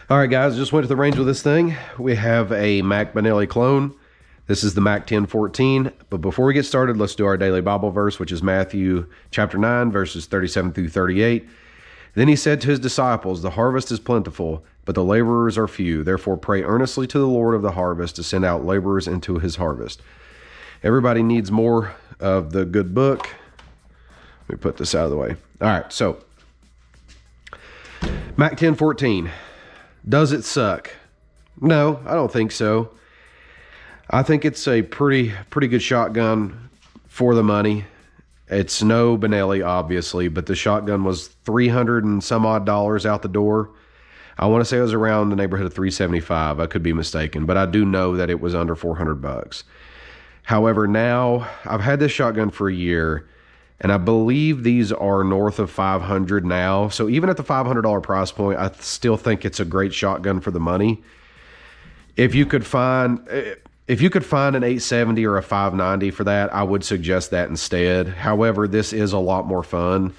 All right, guys, just went to the range with this thing. We have a MAC Benelli clone. This is the MAC1014. But before we get started, let's do our daily Bible verse, which is Matthew chapter 9, verses 37 through 38. Then he said to his disciples, "The harvest is plentiful, but the laborers are few. Therefore pray earnestly to the Lord of the harvest to send out laborers into his harvest." Everybody needs more of the good book. Let me put this out of the way. All right, so MAC1014. Does it suck? No, I don't think so. I think it's a pretty good shotgun for the money. It's no Benelli, obviously, but the shotgun was $300 and some odd out the door. I want to say it was around the neighborhood of $375. I could be mistaken, but I do know that it was under $400. However, now I've had this shotgun for a year, and I believe these are north of $500 now. So even at the $500 price point, I still think it's a great shotgun for the money. If you could find an 870 or a 590 for that, I would suggest that instead. However, this is a lot more fun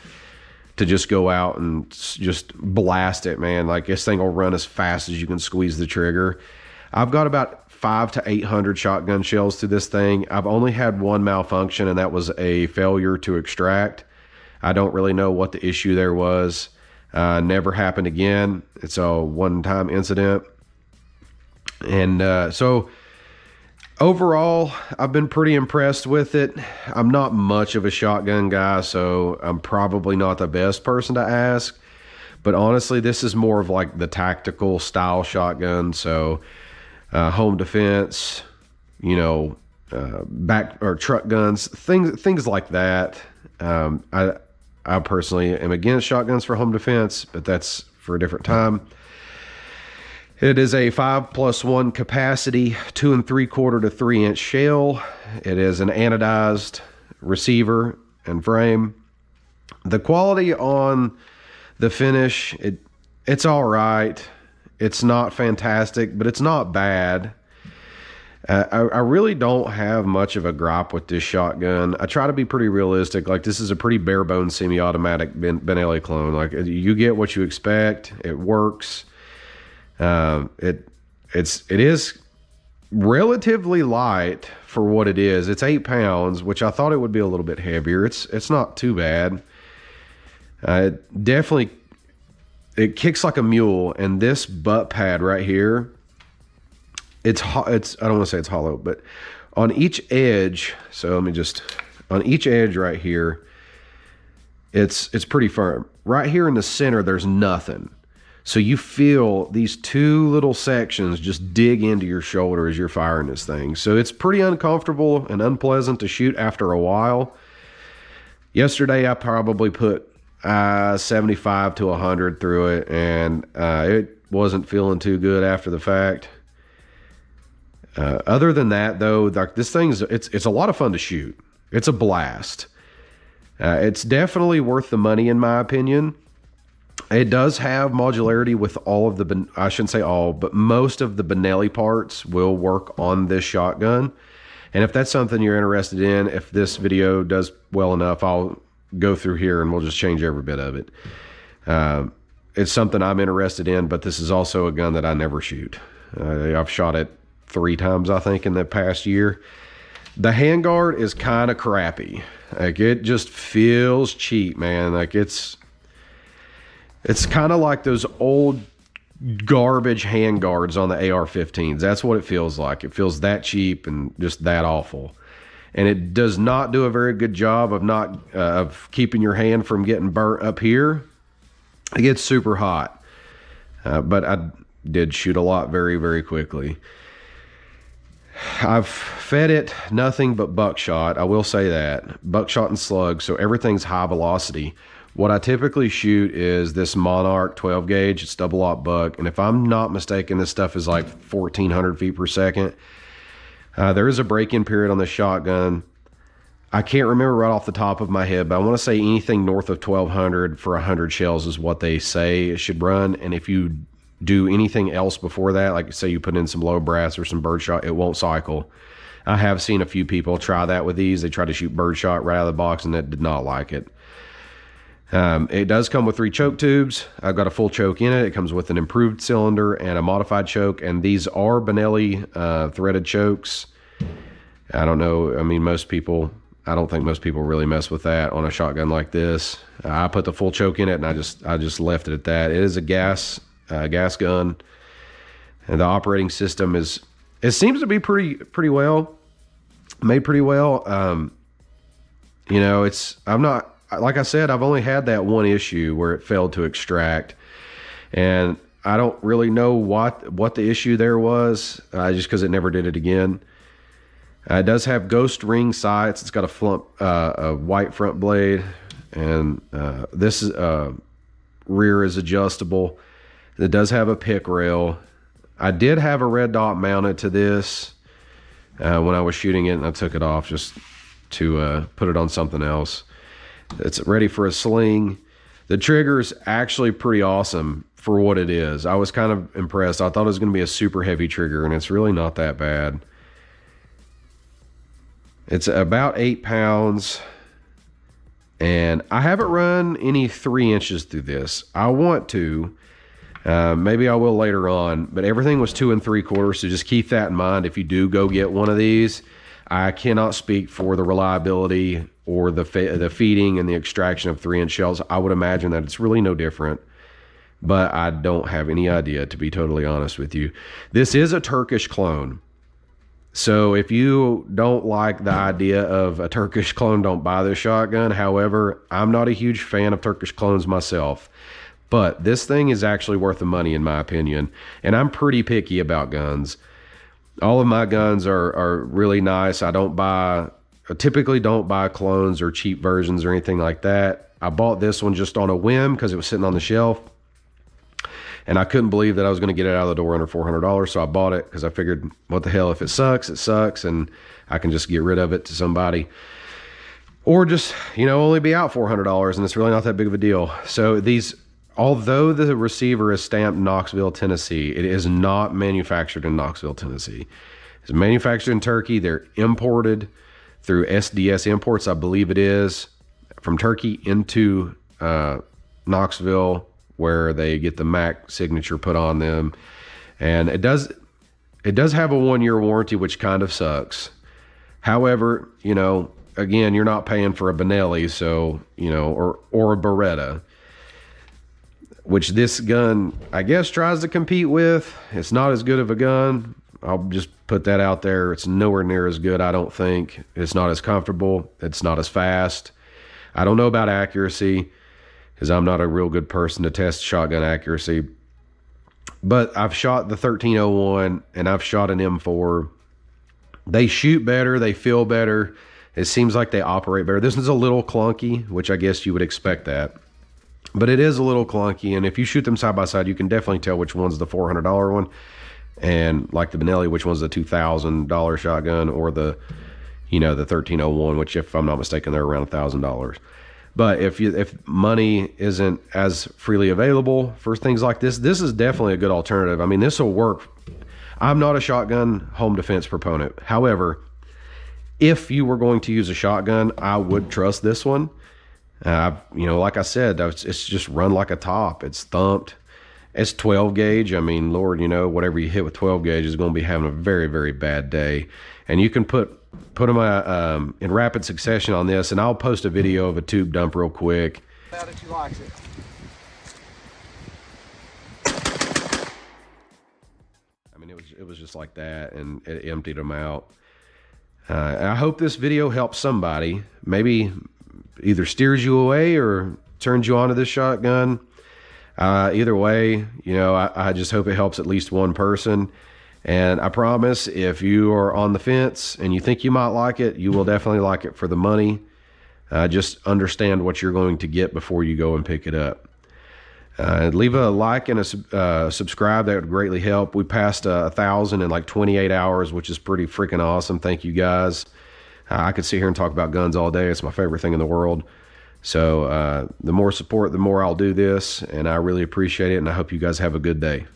to just go out and just blast it, man. Like, this thing will run as fast as you can squeeze the trigger. I've got about 500 to 800 shotgun shells to this thing. I've only had one malfunction, and that was a failure to extract. I don't really know what the issue there was. Never happened again. It's a one-time incident. And so overall, I've been pretty impressed with it. I'm not much of a shotgun guy, so I'm probably not the best person to ask. But honestly, this is more of like the tactical style shotgun. So home defense, you know, back or truck guns, things like that. I personally am against shotguns for home defense, but that's for a different time. It is a 5+1 capacity, 2 3/4 to 3 inch shell. It is an anodized receiver and frame. The quality on the finish, it's all right. It's not fantastic, but it's not bad. I really don't have much of a gripe with this shotgun. I try to be pretty realistic. Like, this is a pretty bare bones semi-automatic Benelli clone. Like, you get what you expect. It works. It is relatively light for what it is. It's 8 pounds, which I thought it would be a little bit heavier. It's not too bad. It kicks like a mule, and this butt pad right here, I don't want to say it's hollow, but on each edge, so on each edge right here, it's pretty firm. Right here in the center, there's nothing. So you feel these two little sections just dig into your shoulder as you're firing this thing. So it's pretty uncomfortable and unpleasant to shoot after a while. Yesterday, I probably put 75 to 100 through it, and it wasn't feeling too good after the fact. Other than that, though, like, this thing's it's a lot of fun to shoot. It's a blast. It's definitely worth the money, in my opinion. It does have modularity with all of the, I shouldn't say all, but most of the Benelli parts will work on this shotgun. And if that's something you're interested in, if this video does well enough, I'll go through here and we'll just change every bit of it. It's something I'm interested in, but this is also a gun that I never shoot. I've shot it 3 times, I think, in the past year. The handguard is kind of crappy. Like, it just feels cheap, man. Like, it's kind of like those old garbage handguards on the AR-15s. That's what it feels like. It feels that cheap and just that awful. And it does not do a very good job of keeping your hand from getting burnt up here. It gets super hot. But I did shoot a lot very, very quickly. I've fed it nothing but buckshot. I will say that. Buckshot and slug, so everything's high velocity. What I typically shoot is this Monarch 12 gauge. It's double aught buck. And if I'm not mistaken, this stuff is like 1,400 feet per second. There is a break-in period on the shotgun. I can't remember right off the top of my head, but I want to say anything north of 1,200 for 100 shells is what they say it should run. And if you do anything else before that, like say you put in some low brass or some birdshot, it won't cycle. I have seen a few people try that with these. They try to shoot birdshot right out of the box, and it did not like it. It does come with 3 choke tubes. I've got a full choke in it. It comes with an improved cylinder and a modified choke, and these are Benelli threaded chokes. I don't know. I mean, I don't think most people really mess with that on a shotgun like this. I put the full choke in it, and I just left it at that. It is a gas gun, and the operating system it seems to be pretty well made, pretty well. You know, I'm not, like I said, I've only had that one issue where it failed to extract, and I don't really know what the issue there was, just because it never did it again. It does have ghost ring sights. It's got a white front blade, and this rear is adjustable. It does have a pick rail. I did have a red dot mounted to this when I was shooting it, and I took it off just to put it on something else. It's ready for a sling. The trigger is actually pretty awesome for what it is. I was kind of impressed. I thought it was going to be a super heavy trigger, and it's really not that bad. It's about 8 pounds, and I haven't run any 3 inches through this. I want to. Maybe I will later on, but everything was 2 3/4, so just keep that in mind if you do go get one of these. I cannot speak for the reliability or the feeding and the extraction of 3-inch shells. I would imagine that it's really no different, but I don't have any idea, to be totally honest with you. This is a Turkish clone. So if you don't like the idea of a Turkish clone, don't buy this shotgun. However, I'm not a huge fan of Turkish clones myself, but this thing is actually worth the money in my opinion. And I'm pretty picky about guns. All of my guns are really nice. I typically don't buy clones or cheap versions or anything like that. I bought this one just on a whim because it was sitting on the shelf, and I couldn't believe that I was going to get it out of the door under $400. So I bought it because I figured, what the hell, if it sucks, it sucks, and I can just get rid of it to somebody, or just, you know, only be out $400, and it's really not that big of a deal. So these, although the receiver is stamped Knoxville, Tennessee, it is not manufactured in Knoxville, Tennessee. It's manufactured in Turkey. They're imported through SDS Imports, I believe it is, from Turkey into Knoxville, where they get the MAC signature put on them. And it does have a 1-year warranty, which kind of sucks. However, you know, again, you're not paying for a Benelli, so, you know, or a Beretta, which this gun, I guess, tries to compete with. It's not as good of a gun. I'll just put that out there. It's nowhere near as good, I don't think. It's not as comfortable. It's not as fast. I don't know about accuracy, because I'm not a real good person to test shotgun accuracy. But I've shot the 1301 and I've shot an M4. They shoot better. They feel better. It seems like they operate better. This is a little clunky, which I guess you would expect that. But it is a little clunky, and if you shoot them side by side, you can definitely tell which one's the $400 one, and like the Benelli, which one's the $2,000 shotgun, or the, you know, the 1301, which, if I'm not mistaken, they're around $1,000. But if money isn't as freely available for things like this, this is definitely a good alternative. I mean, this will work. I'm not a shotgun home defense proponent. However, if you were going to use a shotgun, I would trust this one. You know, like I said, it's just run like a top. It's thumped. It's 12 gauge. I mean, Lord, you know, whatever you hit with 12 gauge is going to be having a very, very bad day. And you can put them in rapid succession on this, and I'll post a video of a tube dump real quick. Now that you likes it. I mean, it was just like that, and it emptied them out. I hope this video helps somebody. Maybe either steers you away or turns you onto this shotgun. Either way, you know, I just hope it helps at least one person. And I promise, if you are on the fence and you think you might like it, you will definitely like it for the money. Just understand what you're going to get before you go and pick it up. Leave a like and a subscribe. That would greatly help. We passed 1,000 in like 28 hours, which is pretty freaking awesome. Thank you guys. I could sit here and talk about guns all day. It's my favorite thing in the world. So the more support, the more I'll do this, and I really appreciate it, and I hope you guys have a good day.